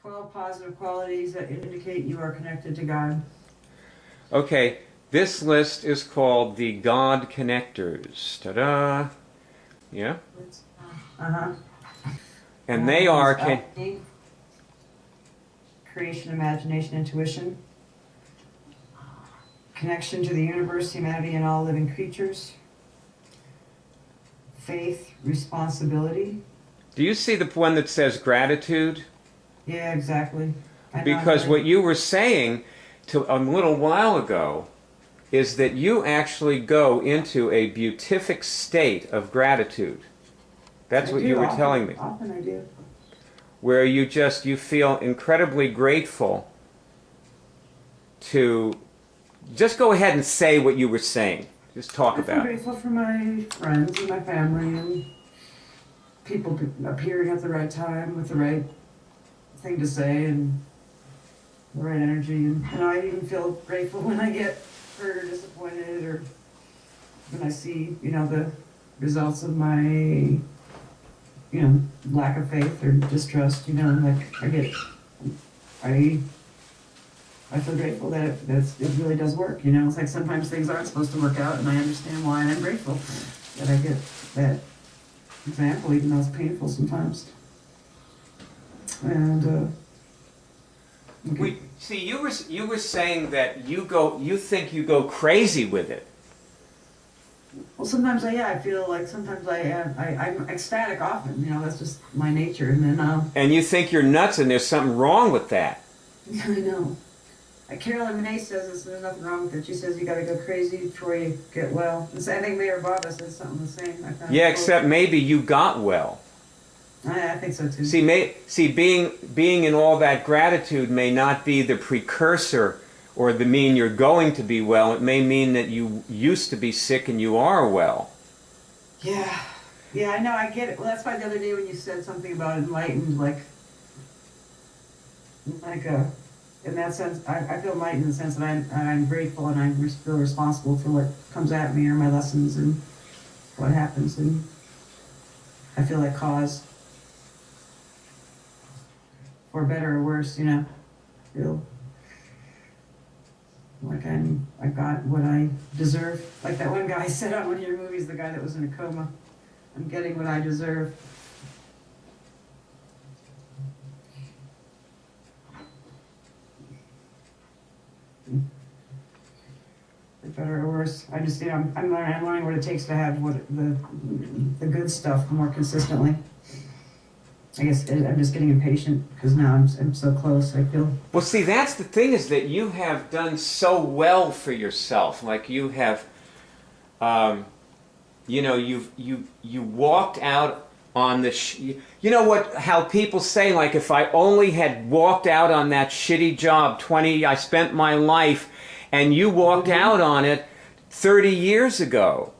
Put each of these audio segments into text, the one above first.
12 positive qualities that indicate you are connected to God. Okay, this list is called the God Connectors. Ta-da! Yeah? Uh-huh. And they are... Creation, imagination, intuition. Connection to the universe, humanity, and all living creatures. Faith, responsibility. Do you see the one that says gratitude? Yeah, exactly. Because what you were saying a little while ago is that you actually go into a beatific state of gratitude. That's what you were telling me. Often I do. Where you feel incredibly grateful to... Just go ahead and say what you were saying. Just talk about it. I'm grateful for my friends and my family and people appearing at the right time with the right thing to say and the right energy. And I even feel grateful when I get hurt or disappointed, or when I see, the results of my, lack of faith or distrust. I feel grateful that it really does work. It's like sometimes things aren't supposed to work out, and I understand why, and I'm grateful that I get that example, even though it's painful sometimes. And see, you were saying that you think you go crazy with it. Well, sometimes I feel like sometimes I'm ecstatic often. That's just my nature, and then and you think you're nuts, and there's something wrong with that. I know. Carolyn Renee says this, there's nothing wrong with it. She says you got to go crazy before you get well. And so I think Mayor Baba says something the same. Yeah, except maybe you got well. I think so too. See, being in all that gratitude may not be the precursor or the mean you're going to be well. It may mean that you used to be sick and you are well. Yeah, I know. I get it. Well, that's why the other day when you said something about enlightened, in that sense, I feel enlightened in the sense that I'm grateful and I feel responsible for what comes at me or my lessons and what happens, and I feel like cause, for better or worse, feel like I got what I deserve. Like that one guy said on one of your movies, the guy that was in a coma, I'm getting what I deserve. For better or worse, I just I'm learning what it takes to have the good stuff more consistently. I guess I'm just getting impatient because now I'm so close. I feel. Well, see, that's the thing, is that you have done so well for yourself. Like you have, you walked out on the. How people say, like, if I only had walked out on that shitty job, I spent my life, and you walked out on it 30 years ago.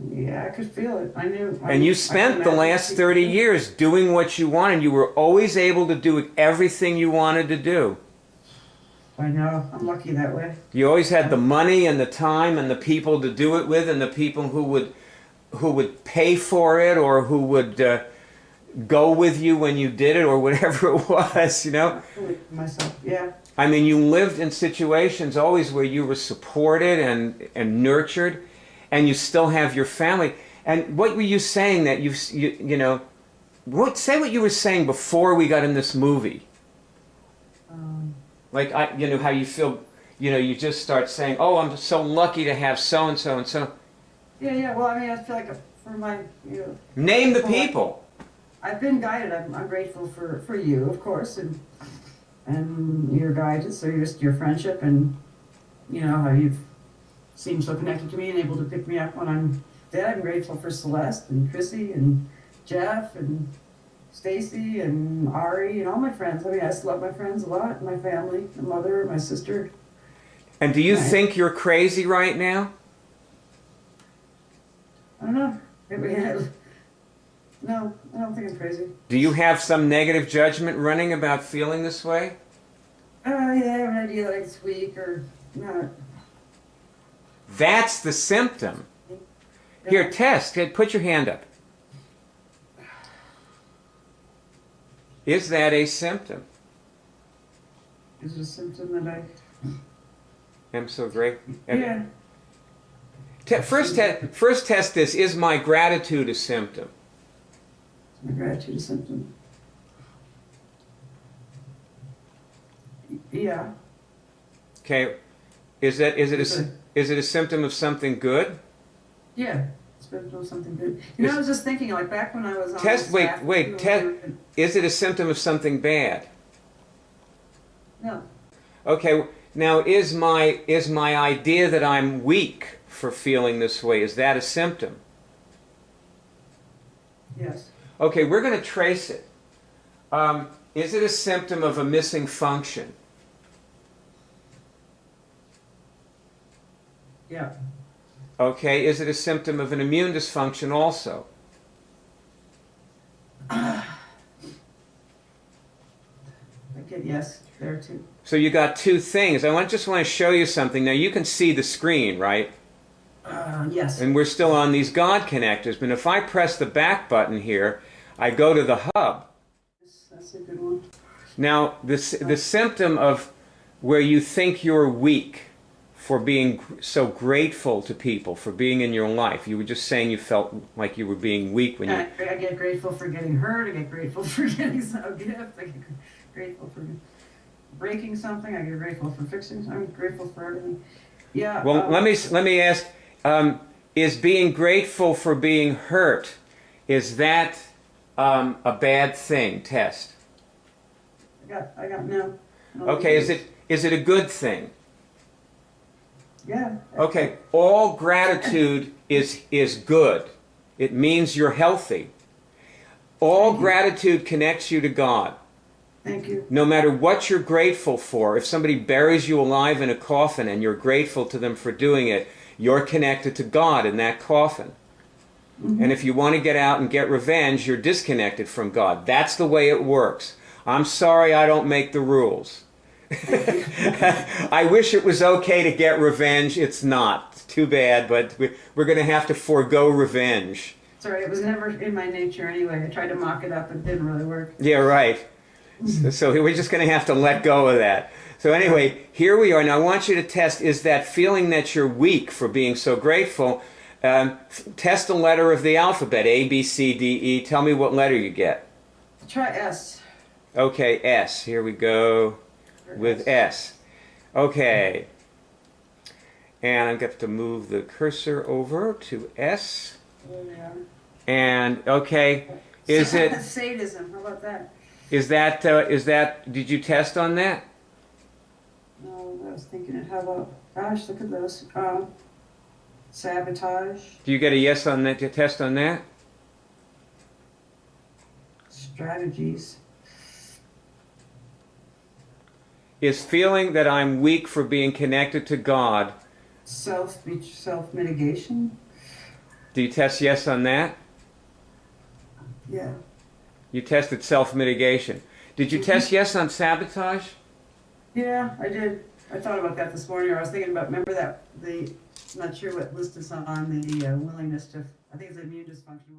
Yeah, I could feel it. I knew. And you spent the last 30 years doing what you wanted. You were always able to do everything you wanted to do. I know. I'm lucky that way. You always had the money and the time and the people to do it with, and the people who would pay for it, or who would go with you when you did it, or whatever it was, Myself, yeah. I mean, you lived in situations always where you were supported and nurtured, and you still have your family. And what were you saying that say what you were saying before we got in this movie? Like, how you feel, you just start saying, oh, I'm so lucky to have so-and-so and so. Yeah, well, I mean, I feel like for my, Name the people. I've been guided. I'm grateful for you, of course, and your guidance, or just your friendship, and, how you've seemed so connected to me and able to pick me up when I'm dead. I'm grateful for Celeste and Chrissy and Jeff and Stacy and Ari and all my friends. I mean, I just love my friends a lot, my family, my mother, my sister. And do you think you're crazy right now? I don't know. No, I don't think I'm crazy. Do you have some negative judgment running about feeling this way? Yeah, I have an idea that it's weak or not. That's the symptom. Here, test. Put your hand up. Is that a symptom? Is it a symptom that I'm so great. Yeah. First test this. Is my gratitude a symptom? Is my gratitude a symptom? Yeah. Okay. Is it a symptom of something good? Yeah. Symptom of something good. You know, I was just thinking, like back when I was on Is it a symptom of something bad? No. Okay. Now, is my idea that I'm weak for feeling this way, is that a symptom? Yes. Okay, we're going to trace it. Is it a symptom of a missing function? Yeah. Okay, is it a symptom of an immune dysfunction also? Okay, yes, there too. So you got two things. Just want to show you something. Now you can see the screen, right? Yes. And we're still on these God connectors. But if I press the back button here, I go to the hub. That's a good one. Now, the symptom of where you think you're weak for being so grateful to people, for being in your life. You were just saying you felt like you were being weak when I get grateful for getting hurt. I get grateful for getting a gift. I get grateful for breaking something. I get grateful for fixing something. I'm grateful for everything. Yeah. Well, let me ask, is being grateful for being hurt, is that a bad thing? Test. I got no. Okay, is it a good thing? Yeah. Okay, all gratitude is good. It means you're healthy. All gratitude connects you to God. Thank you. No matter what you're grateful for, if somebody buries you alive in a coffin and you're grateful to them for doing it, you're connected to God in that coffin. Mm-hmm. And if you want to get out and get revenge, you're disconnected from God. That's the way it works. I'm sorry I don't make the rules. I wish it was okay to get revenge. It's not. It's too bad, but we're going to have to forego revenge. Sorry, it was never in my nature anyway. I tried to mock it up, but it didn't really work. Yeah, right. So we're just going to have to let go of that. So anyway, here we are. Now I want you to test, is that feeling that you're weak for being so grateful, test the letter of the alphabet, A, B, C, D, E. Tell me what letter you get. Try S. Okay, S. Here we go with S. Okay. And I've got to move the cursor over to S. There we are. And, okay, is it... Sadism, how about that? Is that, did you test on that? No, I was thinking it. How about, gosh, look at those. Sabotage. Do you get a yes on that, test on that? Strategies. Is feeling that I'm weak for being connected to God. Self-mitigation. Do you test yes on that? Yeah. You tested self-mitigation. Did you test yes on sabotage? Yeah, I did. I thought about that this morning. I was thinking about, remember that, I'm not sure what list is on the willingness to, I think it's immune dysfunction.